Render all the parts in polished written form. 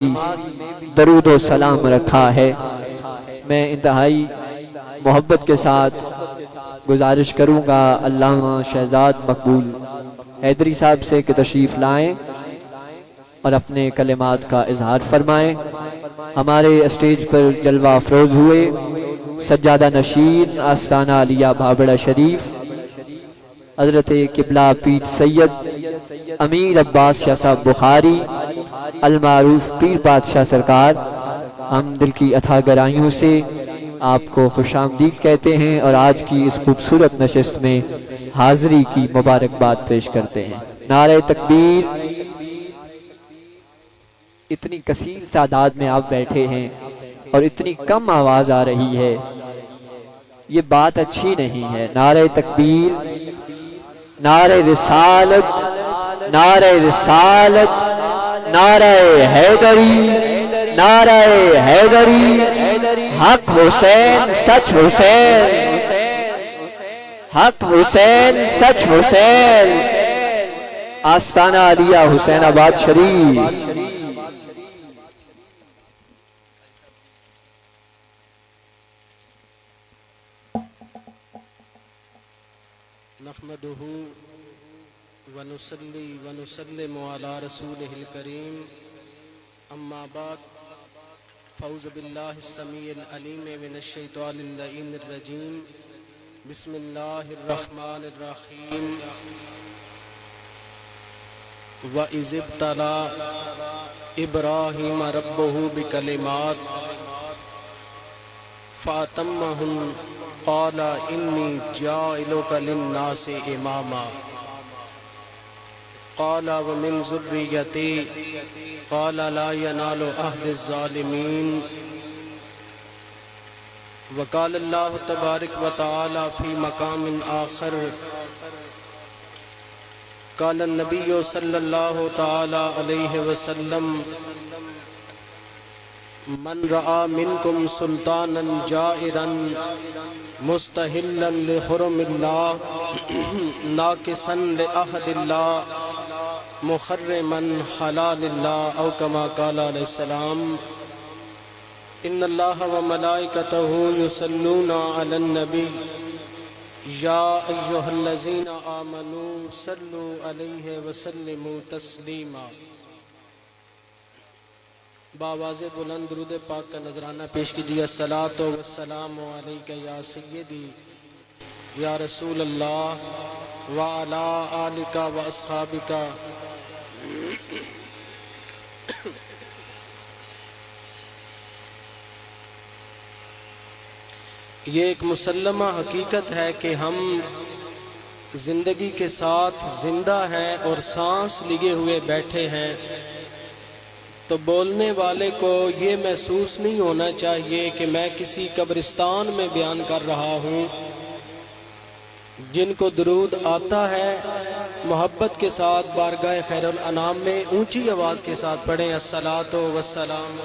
درود و سلام رکھا ہے۔ میں انتہائی محبت کے ساتھ گزارش کروں گا علامہ شہزاد مقبول حیدری صاحب سے کہ تشریف لائیں اور اپنے کلمات کا اظہار فرمائیں۔ ہمارے اسٹیج پر جلوہ افروز ہوئے سجادہ نشین آستانہ علیہ بھابڑہ شریف حضرت قبلہ پیر سید امیر عباس شاہ صاحب بخاری المعروف پیر بادشاہ سرکار، ہم دل کی اتھا گہرائیوں سے آپ کو خوش آمدید کہتے ہیں اور آج کی اس خوبصورت نشست میں حاضری کی مبارکباد پیش کرتے ہیں۔ نعرہ تکبیر۔ اتنی کثیر تعداد میں آپ بیٹھے ہیں اور اتنی کم آواز آ رہی ہے، یہ بات اچھی نہیں ہے۔ نعرہ تکبیر، نعرہ رسالت، نعرہ رسالت، نعرہ حیدری، نعرہ حیدری، حق حسین سچ حسین، حق حسین سچ حسین، آستانہ علیہ حسین آباد شریف۔ نحمدہ ونصلی ونسلم علی رسولہ الکریم، اما بعد، فاعوذ باللہ السمیع العلیم من الشیطان اللعین الرجیم، بسم اللہ الرحمن الرحیم۔ وَإِذِ ابْتَلَىٰ إِبْرَاهِيمَ رَبُّهُ بِكَلِمَاتٍ فَأَتَمَّهُنَّ قَالَ إِنِّي جَاعِلُكَ لِلنَّاسِ إِمَامًا قَالَ وَمِنْ ذُرِّيَّتِي قَالَ لَا يَنَالُ عَهْدِ الظَّالِمِينَ۔ وقال اللہ تبارک و تعالی فی مقام آخر، قال النبی صلی اللہ تعالی علیہ وسلم، من رأى منکم سلطانا جائرا مستحلا لحرم اللہ ناقصا لعہد اللہ محرما حلال اللہ، او کما قال علیہ السلام، ان اللہ و ملائکتہ یصلون علی النبی یا ایہا الذین آمنوا صلوا علیہ وسلموا تسلیما۔ بآواز بلند درود پاک کا نذرانہ پیش کیجیے۔ الصلاۃ والسلام علیک یا سیدی یا رسول اللہ وعلی آلک واصحابک۔ یہ ایک مسلمہ حقیقت ہے کہ ہم زندگی کے ساتھ زندہ ہیں اور سانس لیے ہوئے بیٹھے ہیں، تو بولنے والے کو یہ محسوس نہیں ہونا چاہیے کہ میں کسی قبرستان میں بیان کر رہا ہوں۔ جن کو درود آتا ہے محبت کے ساتھ بارگاہ خیر الانام میں اونچی آواز کے ساتھ پڑھیں، الصلاۃ والسلام۔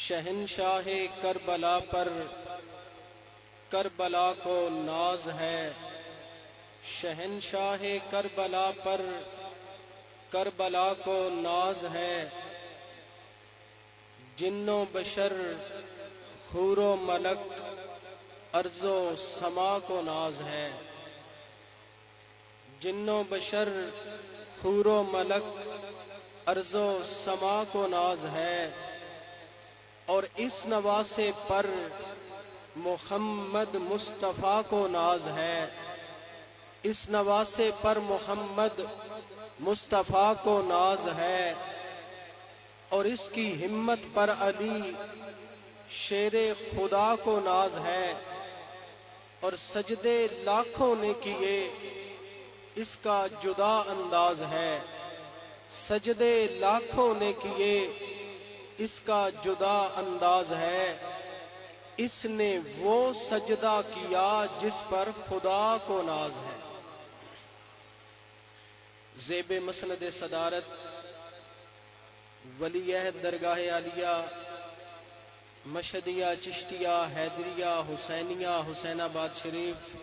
شہنشاہ کربلا پر کربلا کو ناز ہے، شہنشاہ کربلا پر کربلا کو ناز ہے، جن و بشر حور و ملک ارض و سما کو ناز ہے، جن و بشر حور و ملک ارض و سما کو ناز ہے، اور اس نواسے پر محمد مصطفیٰ کو ناز ہے، اس نواسے پر محمد مصطفیٰ کو ناز ہے، اور اس کی ہمت پر علی شیر خدا کو ناز ہے، اور سجدے لاکھوں نے کیے اس کا جدا انداز ہے، سجدے لاکھوں نے کیے اس کا جدا انداز ہے، اس نے وہ سجدہ کیا جس پر خدا کو ناز ہے۔ زیب مسند صدارت ولی عہد درگاہ عالیہ مشہدیہ، چشتیہ، حیدریہ، حسینیہ، حسین آباد شریف،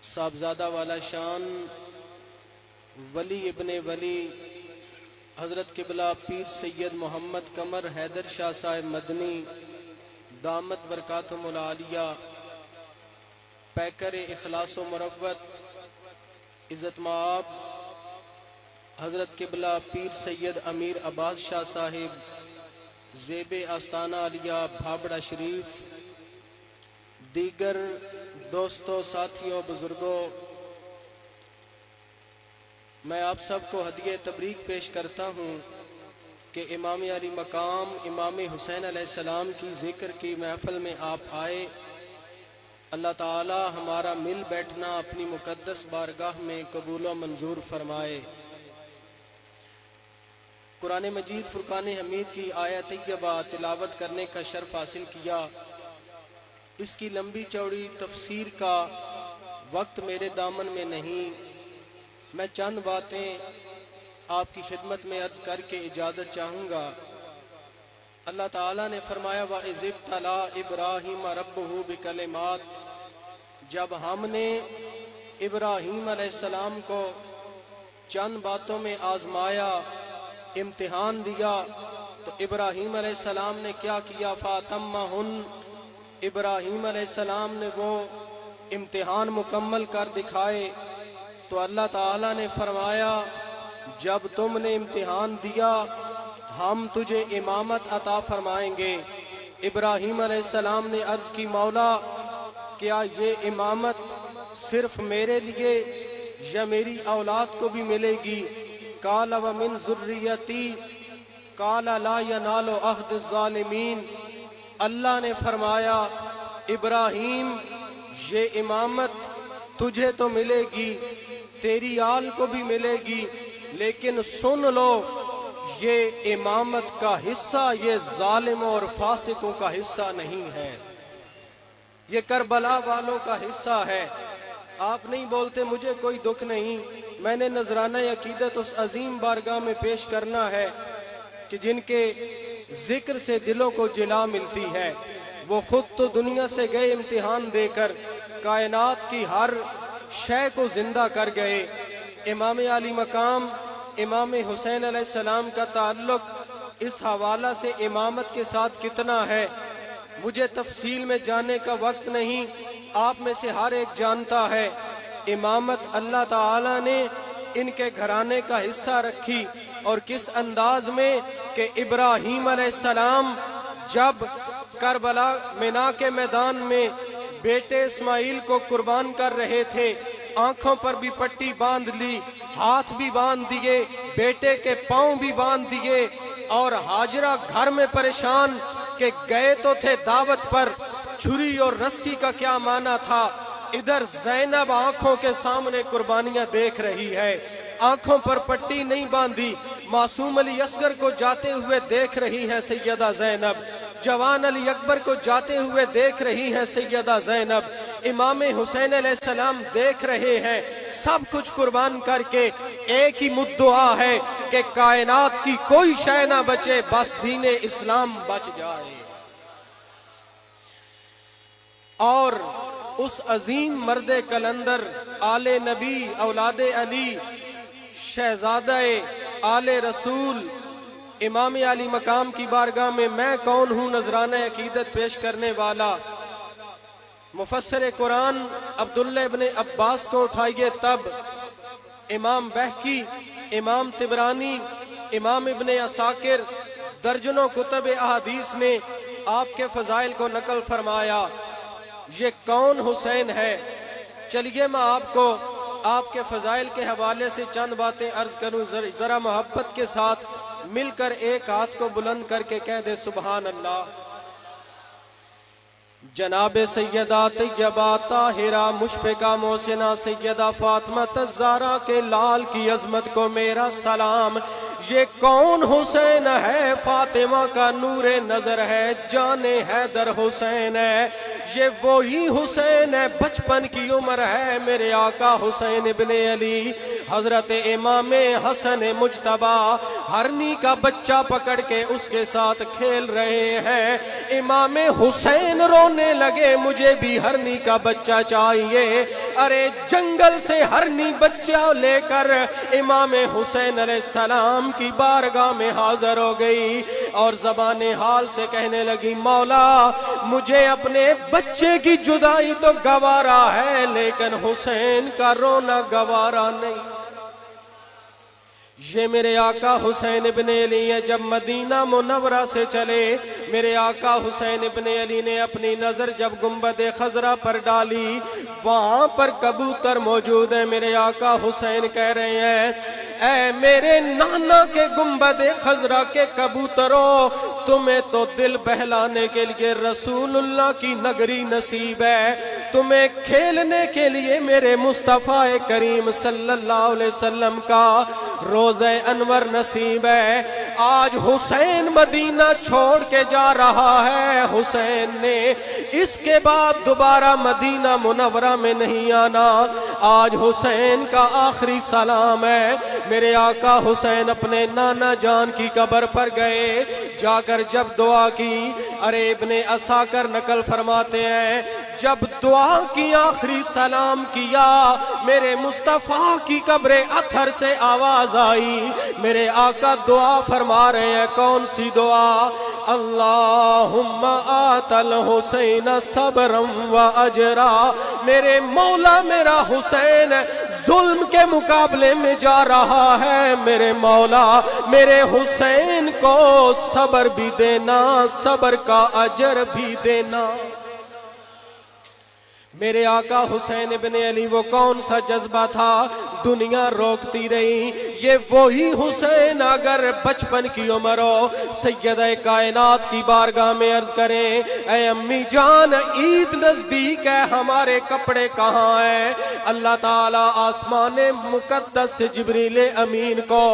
صاحبزادہ والا شان ولی ابن ولی حضرت قبلہ پیر سید محمد قمر حیدر شاہ صاحب مدنی دامت برکاتہم العالیہ، پیکر اخلاص و مروت عزت مآب حضرت قبلہ پیر سید امیر عباس شاہ صاحب زیب آستانہ علیہ بھابڑا شریف، دیگر دوستوں، ساتھیوں، بزرگوں، میں آپ سب کو ہدیہ تبریک پیش کرتا ہوں کہ امام علی مقام امام حسین علیہ السلام کی ذکر کی محفل میں آپ آئے۔ اللہ تعالی ہمارا مل بیٹھنا اپنی مقدس بارگاہ میں قبول و منظور فرمائے۔ قرآن مجید فرقان حمید کی آیت طیبہ تلاوت کرنے کا شرف حاصل کیا۔ اس کی لمبی چوڑی تفسیر کا وقت میرے دامن میں نہیں، میں چند باتیں آپ کی خدمت میں عرض کر کے اجازت چاہوں گا۔ اللہ تعالیٰ نے فرمایا وَإِذِ ابْتَلَىٰ إِبْرَاهِيمَ رَبُّهُ بِكَلِمَاتٍ، جب ہم نے ابراہیم علیہ السلام کو چند باتوں میں آزمایا، امتحان دیا، تو ابراہیم علیہ السلام نے کیا کیا؟ فَأَتَمَّهُنَّ، ابراہیم علیہ السلام نے وہ امتحان مکمل کر دکھائے۔ تو اللہ تعالیٰ نے فرمایا جب تم نے امتحان دیا ہم تجھے امامت عطا فرمائیں گے۔ ابراہیم علیہ السلام نے عرض کی مولا کیا یہ امامت صرف میرے لیے یا میری اولاد کو بھی ملے گی؟ قال ومن ذریتی قال لا ینال عہد الظالمین، اللہ نے فرمایا ابراہیم یہ امامت تجھے تو ملے گی، تیری آل کو بھی ملے گی، لیکن سن لو یہ امامت کا حصہ یہ ظالموں اور فاسقوں کا حصہ نہیں ہے، یہ کربلا والوں کا حصہ ہے۔ آپ نہیں بولتے مجھے کوئی دکھ نہیں، میں نے نذرانہ عقیدت اس عظیم بارگاہ میں پیش کرنا ہے کہ جن کے ذکر سے دلوں کو جلا ملتی ہے۔ وہ خود تو دنیا سے گئے امتحان دے کر، کائنات کی ہر شے کو زندہ کر گئے۔ امام علی مقام امام حسین علیہ السلام کا تعلق اس حوالہ سے امامت کے ساتھ کتنا ہے مجھے تفصیل میں جاننے کا وقت نہیں، آپ میں سے ہر ایک جانتا ہے۔ امامت اللہ تعالیٰ نے ان کے گھرانے کا حصہ رکھی، اور کس انداز میں کہ ابراہیم علیہ السلام جب کربلا مینا کے میدان میں بیٹے اسماعیل کو قربان کر رہے تھے، آنکھوں پر بھی پٹی باندھ لی، ہاتھ بھی باندھ دیے، بیٹے کے پاؤں بھی باندھ دیے، اور ہاجرہ گھر میں پریشان کہ گئے تو تھے دعوت پر، چھری اور رسی کا کیا معنی تھا۔ ادھر زینب آنکھوں کے سامنے قربانیاں دیکھ رہی ہے، آنکھوں پر پٹی نہیں باندھی، معصوم علی اصغر کو جاتے ہوئے دیکھ رہی ہیں سیدہ زینب، جوان علی اکبر کو جاتے ہوئے دیکھ رہی ہیں سیدہ زینب، امام حسین علیہ السلام دیکھ رہے ہیں، سب کچھ قربان کر کے ایک ہی مدعا ہے کہ کائنات کی کوئی شے نہ بچے، بس دین اسلام بچ جائے۔ اور اس عظیم مرد کلندر آل نبی اولاد علی شہزادہ آل رسول امام علی مقام کی بارگاہ میں میں کون ہوں نذرانہ عقیدت پیش کرنے والا؟ مفسر قرآن عبداللہ ابن عباس کو اٹھائیے، تب امام بہقی، امام طبرانی، امام ابن عساکر، درجنوں کتب احادیث نے آپ کے فضائل کو نقل فرمایا۔ یہ کون حسین ہے؟ چلیے میں آپ کو آپ کے فضائل کے حوالے سے چند باتیں عرض کروں، ذرا محبت کے ساتھ مل کر ایک ہاتھ کو بلند کر کے کہہ دے سبحان اللہ۔ جناب سیدہ طیبہ طاہرہ مشفقہ محسنہ سیدہ فاطمہ الزہرا کے لال کی عظمت کو میرا سلام۔ یہ کون حسین ہے؟ فاطمہ کا نور نظر ہے، جان حیدر حسین ہے۔ یہ وہی حسین ہے، بچپن کی عمر ہے میرے آقا حسین ابن علی۔ حضرت امام حسن مجتبی ہرنی کا بچہ پکڑ کے اس کے ساتھ کھیل رہے ہیں۔ امام حسین رونے لگے، مجھے بھی ہرنی کا بچہ چاہیے۔ ارے جنگل سے ہرنی بچہ لے کر امام حسین علیہ السلام کی بارگاہ میں حاضر ہو گئی اور زبان حال سے کہنے لگی، مولا مجھے اپنے بچے کی جدائی تو گوارا ہے لیکن حسین کا رونا گوارا نہیں۔ یہ میرے آقا حسین ابن علی ہے۔ جب مدینہ منورہ سے چلے میرے آقا حسین ابن علی نے اپنی نظر جب گنبد خضرا پر ڈالی، وہاں پر کبوتر موجود ہیں۔ میرے آقا حسین کہہ رہے ہیں، اے میرے نانا کے گنبد خضرا کے کبوتروں، تمہیں تو دل بہلانے کے لیے رسول اللہ کی نگری نصیب ہے، تمہیں کھیلنے کے لیے میرے مصطفیٰ کریم صلی اللہ علیہ وسلم کا روضہ انور نصیب ہے۔ آج حسین مدینہ چھوڑ کے جا رہا ہے، حسین نے اس کے بعد دوبارہ مدینہ منورہ میں نہیں آنا۔ آج حسین کا آخری سلام ہے۔ میرے آقا حسین اپنے نانا جان کی قبر پر گئے، جا کر جب دعا کی، ارے ابن عساکر نقل فرماتے ہیں جب دعا کی آخری سلام کیا، میرے مصطفیٰ کی قبر اطہر سے آواز آئی۔ میرے آقا دعا فرما رہے ہیں، کون سی دعا؟ اللہم آت الحسین صبرا و اجرا۔ میرے مولا میرا حسین ظلم کے مقابلے میں جا رہا ہے، میرے مولا میرے حسین کو صبر بھی دینا، صبر کا اجر بھی دینا۔ میرے آقا حسین ابن علی وہ کون سا جذبہ تھا، دنیا روکتی رہی۔ یہ وہی حسین اگر بچپن کی عمر ہو، سیدہ کائنات کی بارگاہ میں عرض کریں، اے امی جان عید نزدیک ہے، ہمارے کپڑے کہاں ہیں؟ اللہ تعالیٰ آسمان مقدس سے جبریل امین کو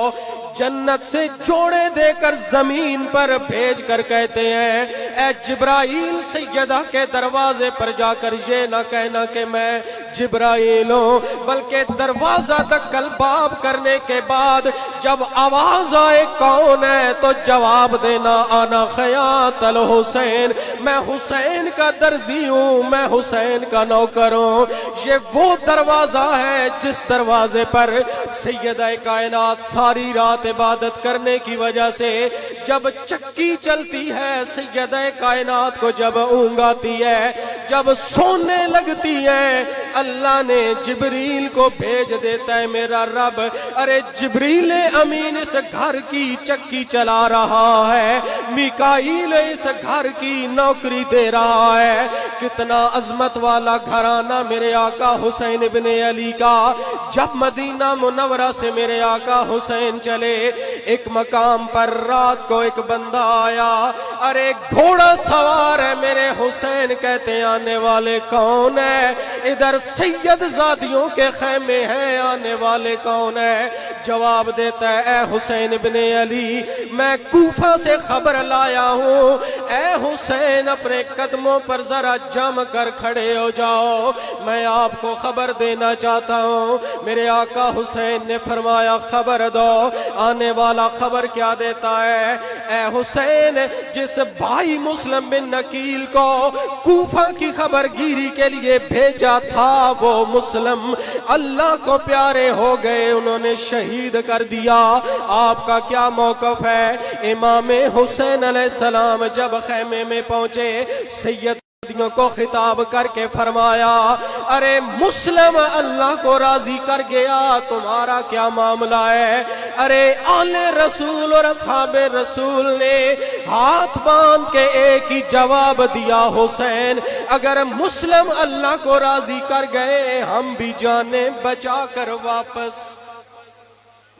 جنت سے جوڑے دے کر زمین پر بھیج کر کہتے ہیں، اے جبرائیل سیدہ کے دروازے پر جا کر یہ نہ کہنا کہ میں جبرائیل ہوں، بلکہ دروازہ تک کلباب کرنے کے بعد جب آواز آئے کون ہے تو جواب دینا، آنا خیاط الحسین، میں حسین کا درزی ہوں، میں حسین کا نوکر ہوں۔ یہ وہ دروازہ ہے جس دروازے پر سیدہ کائنات ساری رات عبادت کرنے کی وجہ سے جب چکی چلتی ہے، سیدہ کائنات کو جب اونگ آتی ہے، جب سونے لگتی ہے، اللہ نے جبریل کو بھیج دیتا ہے، میرا رب ارے جبریل امین اس گھر کی چکی چلا رہا ہے، میکائیل اس گھر کی نوکری دے رہا ہے۔ کتنا عظمت والا گھرانہ میرے آقا حسین ابن علی کا۔ جب مدینہ منورہ سے میرے آقا حسین چلے، ایک مقام پر رات کو ایک بندہ آیا، ارے گھوڑا سوار ہے، میرے حسین کہتے آنے والے کون ہے؟ ادھر سید زادیوں کے خیمے ہیں، آنے والے کون ہے؟ جواب دیتا ہے، اے حسین ابن علی میں کوفہ سے خبر لایا ہوں، اے حسین اپنے قدموں پر ذرا جم کر کھڑے ہو جاؤ، میں آپ کو خبر دینا چاہتا ہوں۔ میرے آقا حسین نے فرمایا خبر دو۔ آنے والا خبر کیا دیتا ہے؟ اے حسین جس بھائی مسلم بن نکیل کو کوفہ کی خبر گیری کے لیے بھیجا تھا، وہ مسلم اللہ کو پیارے ہو گئے، انہوں نے شہید کر دیا۔ آپ کا کیا موقف ہے؟ امام حسین علیہ السلام جب خیمے میں پہنچے، سید کو خطاب کر کے فرمایا، ارے مسلم اللہ کو راضی کر گیا، تمہارا کیا معاملہ ہے؟ ارے آل رسول اور اصحاب رسول نے ہاتھ باندھ کے ایک ہی جواب دیا، حسین اگر مسلم اللہ کو راضی کر گئے، ہم بھی جانیں بچا کر واپس۔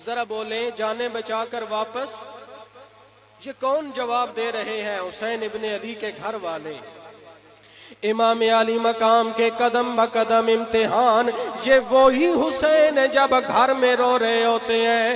ذرا بولیں، جانیں بچا کر واپس۔ یہ کون جواب دے رہے ہیں؟ حسین ابن علی کے گھر والے۔ امام علی مقام کے قدم بقدم امتحان، یہ وہی حسین جب گھر میں رو رہے ہوتے ہیں،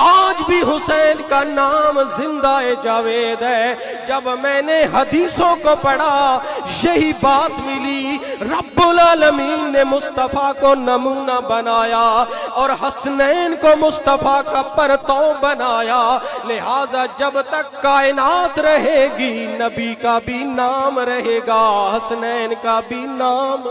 آج بھی حسین کا نام زندہ جاوید ہے۔ جب میں نے حدیثوں کو پڑھا یہی بات ملی، رب العالمین نے مصطفیٰ کو نمونہ بنایا اور حسنین کو مصطفیٰ کا پرتو بنایا، لہٰذا جب تک کائنات رہے گی نبی کا بھی نام رہے گا، حسنین کا بھی نام۔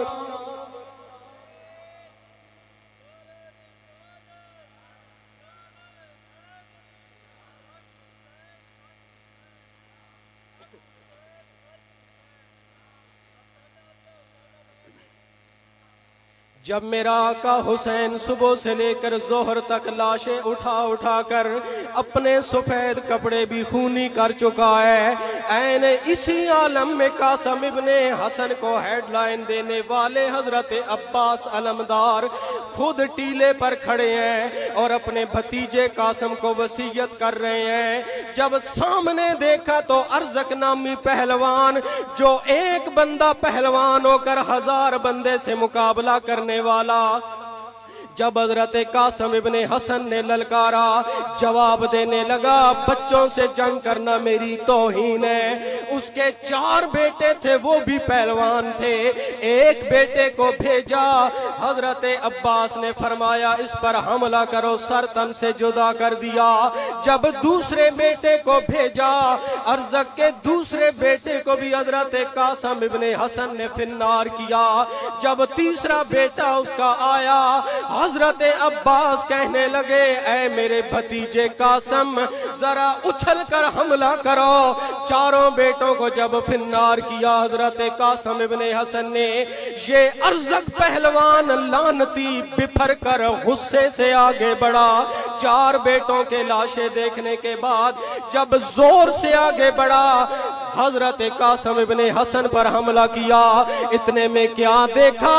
جب میرا آقا حسین صبح سے لے کر ظہر تک لاشیں اٹھا کر اپنے سفید کپڑے بھی خونی کر چکا ہے، عین اسی عالم میں قاسم ابن حسن کو ہیڈ لائن دینے والے حضرت عباس علمدار خود ٹیلے پر کھڑے ہیں اور اپنے بھتیجے قاسم کو وصیت کر رہے ہیں۔ جب سامنے دیکھا تو ارزق نامی پہلوان، جو ایک بندہ پہلوان ہو کر 1000 بندے سے مقابلہ کرنے والا، جب حضرت قاسم ابن حسن نے للکارا، جواب دینے لگا بچوں سے جنگ کرنا میری توہین ہے۔ اس کے 4 بیٹے تھے، وہ بھی پہلوان تھے، ایک بیٹے کو بھیجا، حضرت عباس نے فرمایا اس پر حملہ کرو، سر تن سے جدا کر دیا۔ جب دوسرے بیٹے کو بھیجا، ارزق کے دوسرے بیٹے کو بھی حضرت قاسم ابن حسن نے فنار کیا۔ جب تیسرا بیٹا اس کا آیا، حضرت عباس کہنے لگے اے میرے بھتیجے قاسم ذرا اچھل کر حملہ کرو۔ چاروں بیٹوں کو جب فنار کیا حضرت قاسم ابن حسن نے، یہ ارزق پہلوان لعنتی بپھر کر غصے سے آگے بڑھا۔ 4 بیٹوں کے لاشیں دیکھنے کے بعد جب زور سے آگے بڑھا، حضرت قاسم ابن حسن پر حملہ کیا۔ اتنے میں کیا دیکھا،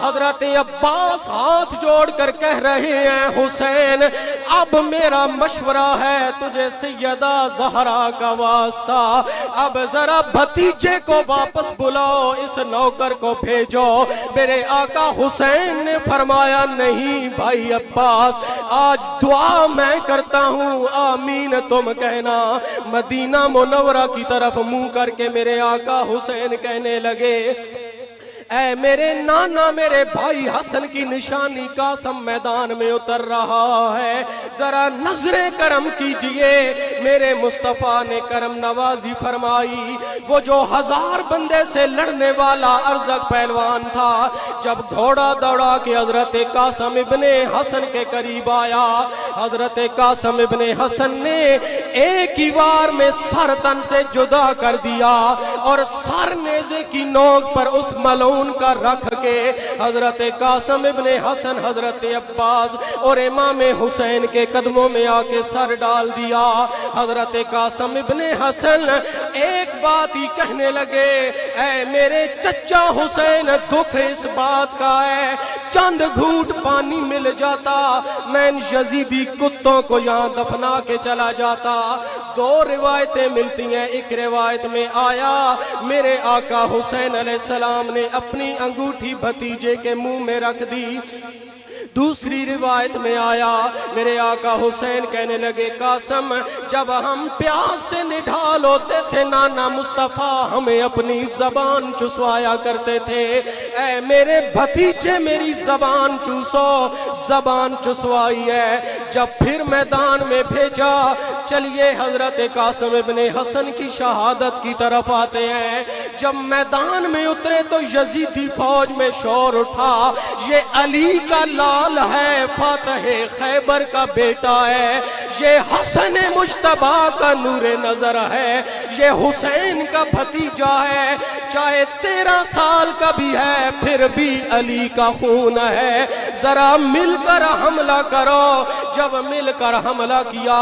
حضرت عباس ہاتھ جوڑ کر کہہ رہے ہیں حسین اب میرا مشورہ ہے تجھے سیدہ زہرا کا واسطہ، اب ذرا بھتیجے کو واپس بلاؤ، اس نوکر کو بھیجو۔ میرے آقا حسین نے فرمایا نہیں بھائی عباس، آج دعا میں کرتا ہوں آمین تم کہنا۔ مدینہ منورہ کی طرف منہ کر کے میرے آقا حسین کہنے لگے اے میرے نانا، میرے بھائی حسن کی نشانی قاسم میدان میں اتر رہا ہے، ذرا نظر کرم کیجئے۔ میرے مصطفیٰ نے کرم نوازی فرمائی۔ وہ جو 1000 بندے سے لڑنے والا ارزق پہلوان تھا، جب گھوڑا دوڑا کے حضرت قاسم ابن حسن کے قریب آیا، حضرت قاسم ابن حسن نے ایک ہی وار میں سر تن سے جدا کر دیا اور سر نیزے کی نوک پر اس ملعون کا رکھ کے حضرت قاسم ابن حسن، حضرت عباس اور امام حسین کے قدموں میں آ کے سر ڈال دیا۔ حضرت قاسم ابن حسن ایک بات ہی کہنے لگے اے میرے چچا حسین، دکھ اس بات کا ہے چند گھونٹ پانی مل جاتا میں ان یزیدی کتوں کو یہاں دفنا کے چلا جاتا۔ 2 روایتیں ملتی ہیں، ایک روایت میں آیا میرے آقا حسین علیہ السلام نے اپنی انگوٹھی بھتیجے کے منہ میں رکھ دی، دوسری روایت میں آیا میرے آقا حسین کہنے لگے قاسم جب ہم پیاس سے نڈھال ہوتے تھے نانا مصطفیٰ ہمیں اپنی زبان چسوایا کرتے تھے، اے میرے بھتیجے میری زبان چوسو۔ زبان چسوائی ہے، جب پھر میدان میں بھیجا۔ چلیے حضرت قاسم ابن حسن کی شہادت کی طرف آتے ہیں۔ جب میدان میں اترے تو یزیدی فوج میں شور اٹھا، یہ علی کا لال ہے، فاتح خیبر کا بیٹا ہے، یہ حسن مجتبی کا نور نظر ہے، یہ حسین کا بھتیجا ہے، چاہے 13 سال کا بھی ہے پھر بھی علی کا خون ہے، ذرا مل کر حملہ کرو۔ جب مل کر حملہ کیا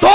2